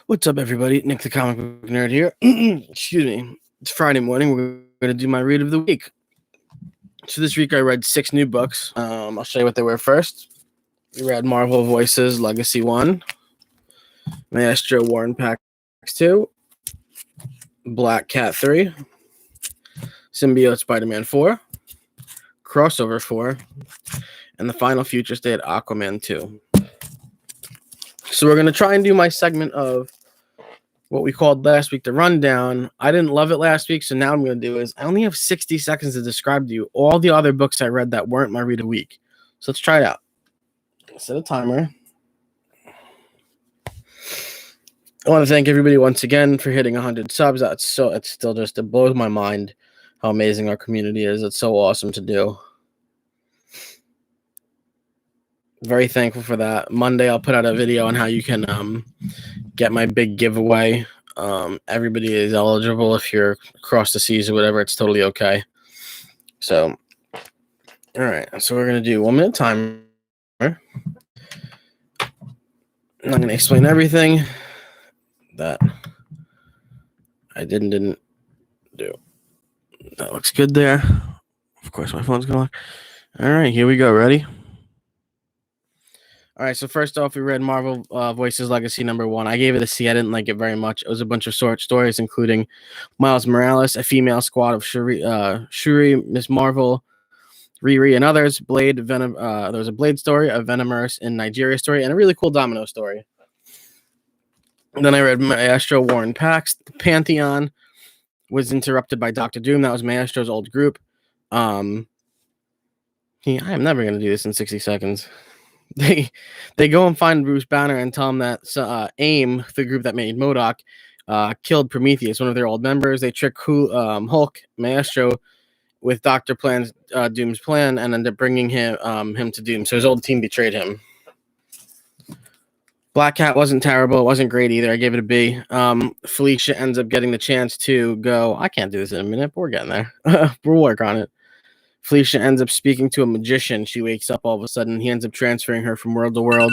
What's up, everybody? Nick the Comic Book Nerd here. Excuse me. It's Friday morning. We're going to do my read of the week. So this week I read 6 new books. I'll show you what they were first. We read Marvel Voices Legacy 1, Maestro War and Pax 2, Black Cat 3, Symbiote Spider-Man 4, Crossover 4, and the final Future State Aquaman 2. So we're going to try and do my segment of what we called last week the rundown. I didn't love it last week, so now I'm going to do is I only have 60 seconds to describe to you all the other books I read that weren't my read of the week. So let's try it out. Set a timer. I want to thank everybody once again for hitting 100 subs. It blows my mind how amazing our community is. It's so awesome to do. Very thankful for that. Monday I'll put out a video on how you can get my big giveaway. Everybody is eligible if you're across the seas or whatever. It's totally okay. So, all right. So we're going to do 1 minute timer. I'm going to explain everything that I didn't do. That looks good there. Of course, my phone's going to lock. All right, here we go. Ready? All right, so first off, we read Marvel Voices Legacy number 1. I gave it a C. I didn't like it very much. It was a bunch of short stories, including Miles Morales, a female squad of Shuri, Miss Marvel, Riri, and others. Blade, Venom. There was a Blade story, a Venomverse in Nigeria story, and a really cool Domino story. And then I read Maestro War and Pax. The Pantheon was interrupted by Doctor Doom. That was Maestro's old group. I am never going to do this in 60 seconds. They go and find Bruce Banner and tell him that AIM, the group that made MODOK, killed Prometheus, one of their old members. They trick Hulk, Maestro, with Dr. Doom's plan, and end up bringing him to Doom. So his old team betrayed him. Black Cat wasn't terrible. It wasn't great either. I gave it a B. Felicia ends up getting the chance to go. I can't do this in a minute, but we're getting there. We'll work on it. Felicia ends up speaking to a magician. She wakes up all of a sudden. He ends up transferring her from world to world.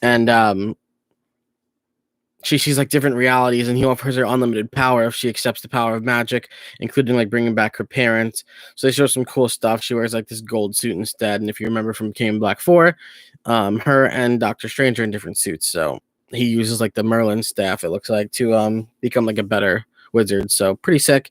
And she sees like different realities, and he offers her unlimited power if she accepts the power of magic, including like bringing back her parents. So they show some cool stuff. She wears like this gold suit instead. And if you remember from King in Black 4, her and Doctor Strange are in different suits. So he uses like the Merlin staff, it looks like, to become like a better wizard. So pretty sick.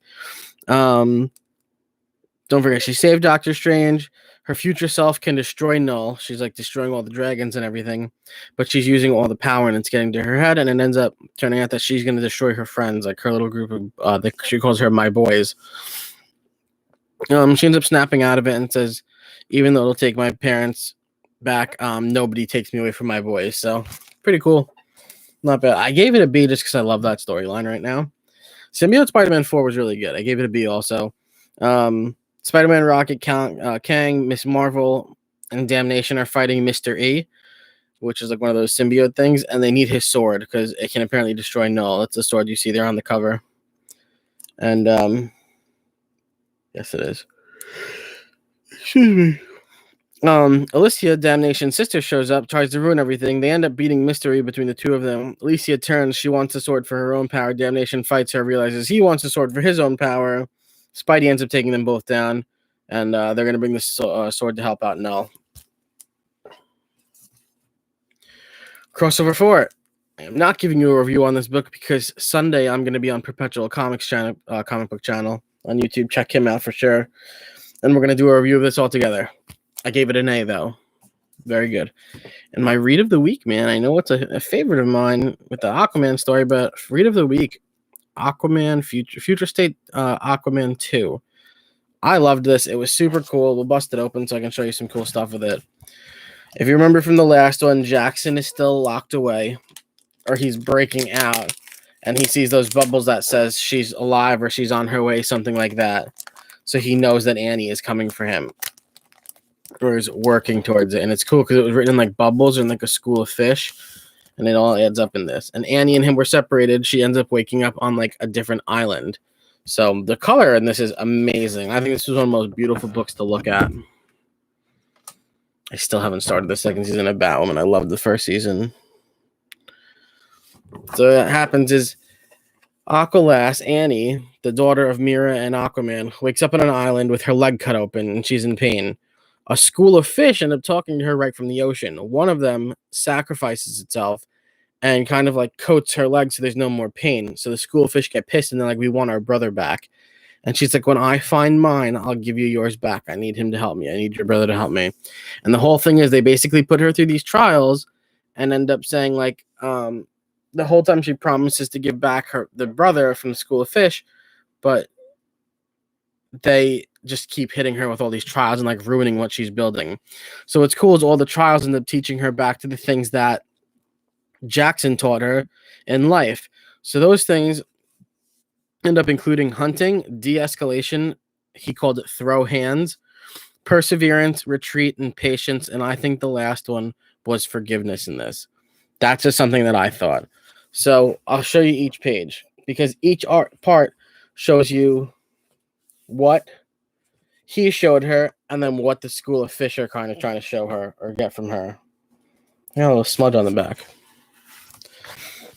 Don't forget, she saved Doctor Strange. Her future self can destroy Null. She's like destroying all the dragons and everything, but she's using all the power and it's getting to her head. And it ends up turning out that she's going to destroy her friends, like her little group of, she calls her my boys. She ends up snapping out of it and says, even though it'll take my parents back, nobody takes me away from my boys. So pretty cool. Not bad. I gave it a B just because I love that storyline right now. Symbiote Spider-Man 4 was really good. I gave it a B also. Spider-Man, Rocket, Kang, Miss Marvel, and Damnation are fighting Mr. E, which is like one of those symbiote things, and they need his sword because it can apparently destroy Null. That's the sword you see there on the cover. And, yes, it is. Excuse me. Alicia, Damnation's sister, shows up, tries to ruin everything. They end up beating Mr. E between the two of them. Alicia turns. She wants a sword for her own power. Damnation fights her, realizes he wants a sword for his own power. Spidey ends up taking them both down, and they're going to bring the sword to help out Null. Crossover 4. I am not giving you a review on this book because Sunday I'm going to be on Perpetual Comics channel, comic book channel on YouTube. Check him out for sure. And we're going to do a review of this all together. I gave it an A, though. Very good. And my read of the week, man, I know it's a favorite of mine with the Aquaman story, but read of the week, Aquaman Future State Aquaman 2. I loved this. It was super cool. We'll bust it open so I can show you some cool stuff with it. If you remember from the last one, Jackson is still locked away, or he's breaking out, and he sees those bubbles that says she's alive or she's on her way, something like that. So he knows that Annie is coming for him, or is working towards it. And it's cool because it was written in like bubbles and like a school of fish. And it all adds up in this. And Annie and him were separated. She ends up waking up on like a different island. So the color in this is amazing. I think this is one of the most beautiful books to look at. I still haven't started the second season of Batwoman. I loved the first season. So what happens is Aqualass, Annie, the daughter of Mira and Aquaman, wakes up on an island with her leg cut open and she's in pain. A school of fish end up talking to her right from the ocean. One of them sacrifices itself and kind of like coats her leg so there's no more pain. So the school of fish get pissed and they're like, we want our brother back. And she's like, when I find mine, I'll give you yours back. I need him to help me. I need your brother to help me. And the whole thing is they basically put her through these trials and end up saying like, the whole time she promises to give back the brother from the school of fish, but they just keep hitting her with all these trials and like ruining what she's building. So what's cool is all the trials end up teaching her back to the things that Jackson taught her in life. So those things end up including hunting, de-escalation, he called it throw hands, perseverance, retreat, and patience. And I think the last one was forgiveness in this. That's just something that I thought. So I'll show you each page because each part shows you what he showed her and then what the school of fish are kind of trying to show her or get from her. I got a little smudge on the back.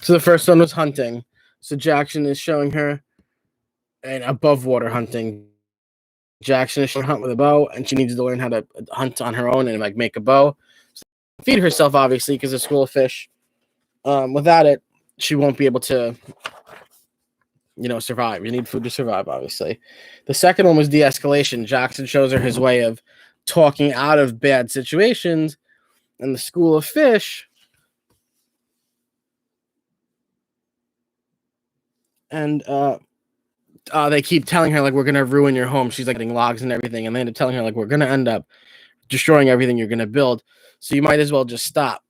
So the first one was hunting. So Jackson is showing her an above water hunting. Jackson is showing her hunt with a bow, and she needs to learn how to hunt on her own and like make a bow. So feed herself, obviously, because the school of fish. Without it, she won't be able to, survive. You need food to survive, obviously. The second one was de-escalation. Jackson shows her his way of talking out of bad situations, and the school of fish. And they keep telling her, like, we're going to ruin your home. She's, like, getting logs and everything. And they end up telling her, like, we're going to end up destroying everything you're going to build. So you might as well just stop.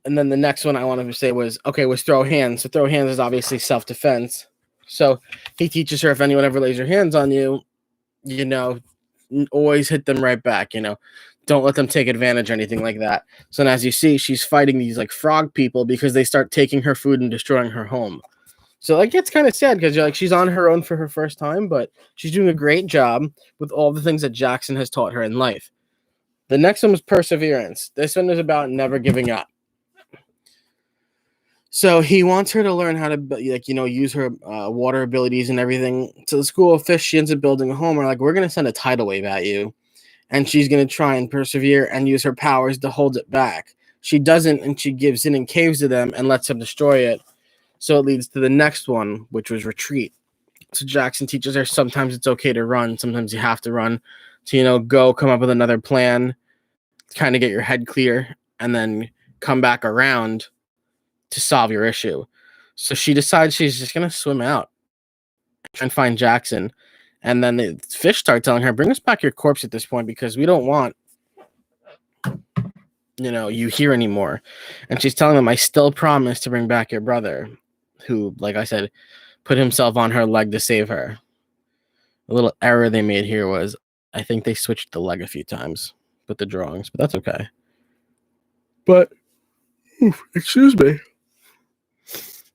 And then the next one I wanted to say was throw hands. So throw hands is obviously self-defense. So he teaches her if anyone ever lays their hands on you, always hit them right back, Don't let them take advantage or anything like that. So as you see, she's fighting these like frog people because they start taking her food and destroying her home. So like it's kind of sad because you're like she's on her own for her first time, but she's doing a great job with all the things that Jackson has taught her in life. The next one was perseverance. This one is about never giving up. So he wants her to learn how to, use her water abilities and everything. So the school of fish, she ends up building a home. We're like, we're going to send a tidal wave at you. And she's going to try and persevere and use her powers to hold it back. She doesn't, and she gives in and caves to them and lets them destroy it. So it leads to the next one, which was retreat. So Jackson teaches her sometimes it's okay to run. Sometimes you have to run to, go come up with another plan, kind of get your head clear, and then come back around to solve your issue. So she decides she's just going to swim out and find Jackson. And then the fish start telling her, bring us back your corpse at this point because we don't want, you here anymore. And she's telling them, I still promise to bring back your brother, who, like I said, put himself on her leg to save her. A little error they made here was, I think they switched the leg a few times with the drawings, but that's okay. But, excuse me.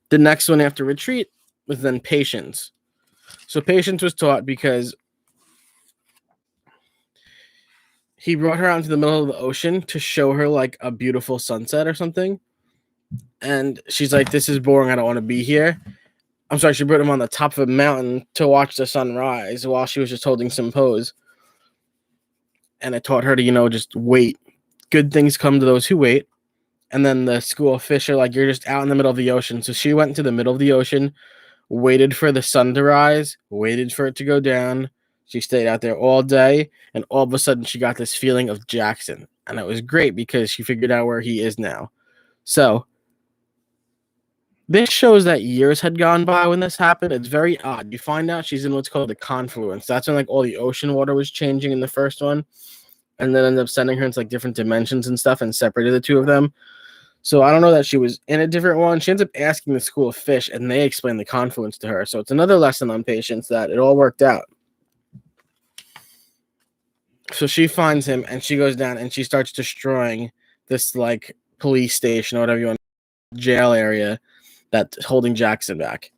The next one after retreat was then patience. So patience was taught because he brought her out into the middle of the ocean to show her like a beautiful sunset or something. And she's like, this is boring. I don't want to be here. I'm sorry. She brought him on the top of a mountain to watch the sunrise while she was just holding some pose. And it taught her to, just wait. Good things come to those who wait. And then the school of fish are like, you're just out in the middle of the ocean. So she went into the middle of the ocean, waited for the sun to rise, waited for it to go down. She stayed out there all day. And all of a sudden, she got this feeling of Jackson. And it was great because she figured out where he is now. So this shows that years had gone by when this happened. It's very odd. You find out she's in what's called the confluence. That's when like all the ocean water was changing in the first one. And then ended up sending her into like different dimensions and stuff and separated the two of them. So I don't know that she was in a different one. She ends up asking the school of fish, and they explain the confluence to her. So it's another lesson on patience that it all worked out. So she finds him, and she goes down, and she starts destroying this like police station or whatever you want, jail area that's holding Jackson back.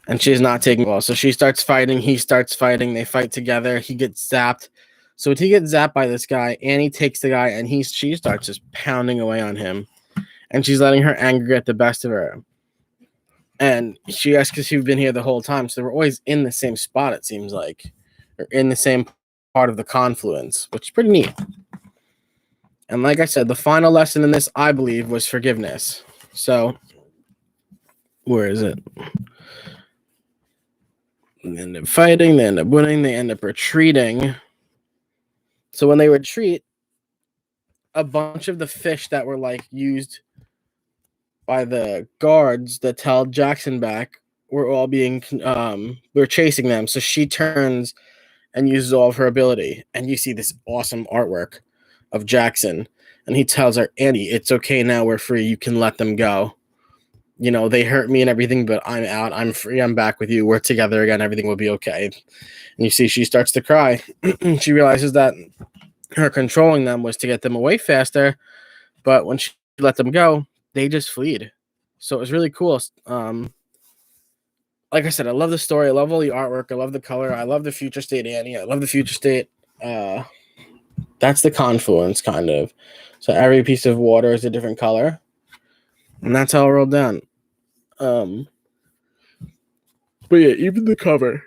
And she's not taking well. So she starts fighting. He starts fighting. They fight together. He gets zapped. So when he gets zapped by this guy, Annie takes the guy, and she starts just pounding away on him. and she's letting her anger get the best of her. And she asks if you've been here the whole time. So they were always in the same spot, it seems like, or in the same part of the confluence, which is pretty neat. And like I said, the final lesson in this, I believe, was forgiveness. So, where is it? They end up fighting, they end up winning, they end up retreating. So when they retreat, a bunch of the fish that were like used by the guards that held Jackson back were all being were chasing them. So she turns and uses all of her ability, and you see this awesome artwork of Jackson, and he tells her, Annie, it's okay now, we're free, you can let them go. You know, they hurt me and everything, but I'm out, I'm free, I'm back with you, we're together again, everything will be okay. And you see she starts to cry. She realizes that her controlling them was to get them away faster, but when she let them go, they just fled. So it was really cool. Like I said, I love the story. I love all the artwork. I love the color. I love the future state Annie. I love the future state. That's the confluence, kind of. So every piece of water is a different color, and that's how it rolled down. But yeah, even the cover,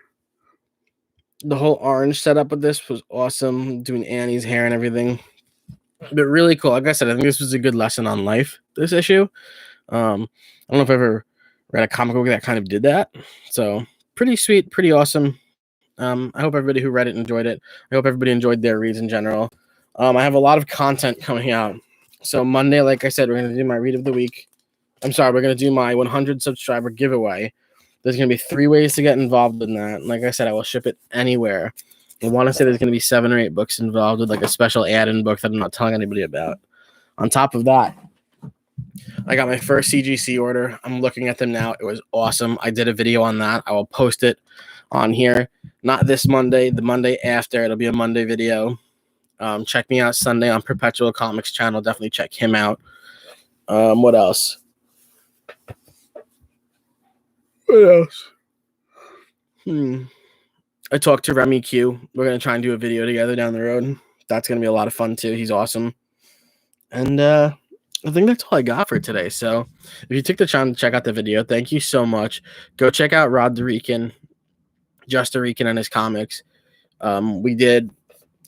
the whole orange setup with this was awesome. Doing Annie's hair and everything, but really cool. Like I said, I think this was a good lesson on life. This issue. I don't know if I've ever read a comic book that kind of did that. So pretty sweet, pretty awesome. I hope everybody who read it enjoyed it. I hope everybody enjoyed their reads in general. I have a lot of content coming out. So Monday, like I said, we're going to do my read of the week. We're going to do my 100 subscriber giveaway. There's going to be 3 ways to get involved in that. Like I said, I will ship it anywhere. I want to say there's going to be 7 or 8 books involved with like a special add-in book that I'm not telling anybody about. On top of that, I got my first CGC order. I'm looking at them now. It was awesome. I did a video on that. I will post it on here. Not this Monday, the Monday after. It'll be a Monday video. Check me out Sunday on Perpetual Comics channel. Definitely check him out. What else? I talked to Remy Q. We're going to try and do a video together down the road. That's going to be a lot of fun too. He's awesome. And I think that's all I got for today. So if you took the time to check out the video, thank you so much. Go check out Rod Dorican, Just Dorican, and his comics. I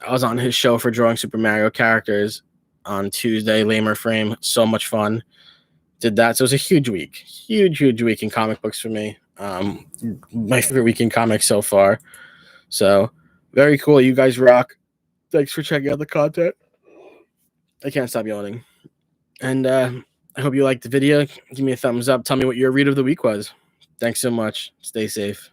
was on his show for drawing Super Mario characters on Tuesday, Lamer Frame. So much fun. Did that. So it was a huge week. Huge week in comic books for me. My favorite week in comics so far. So very cool. You guys rock. Thanks for checking out the content. I can't stop yawning. And I hope you liked the video. Give me a thumbs up. Tell me what your read of the week was. Thanks so much. Stay safe.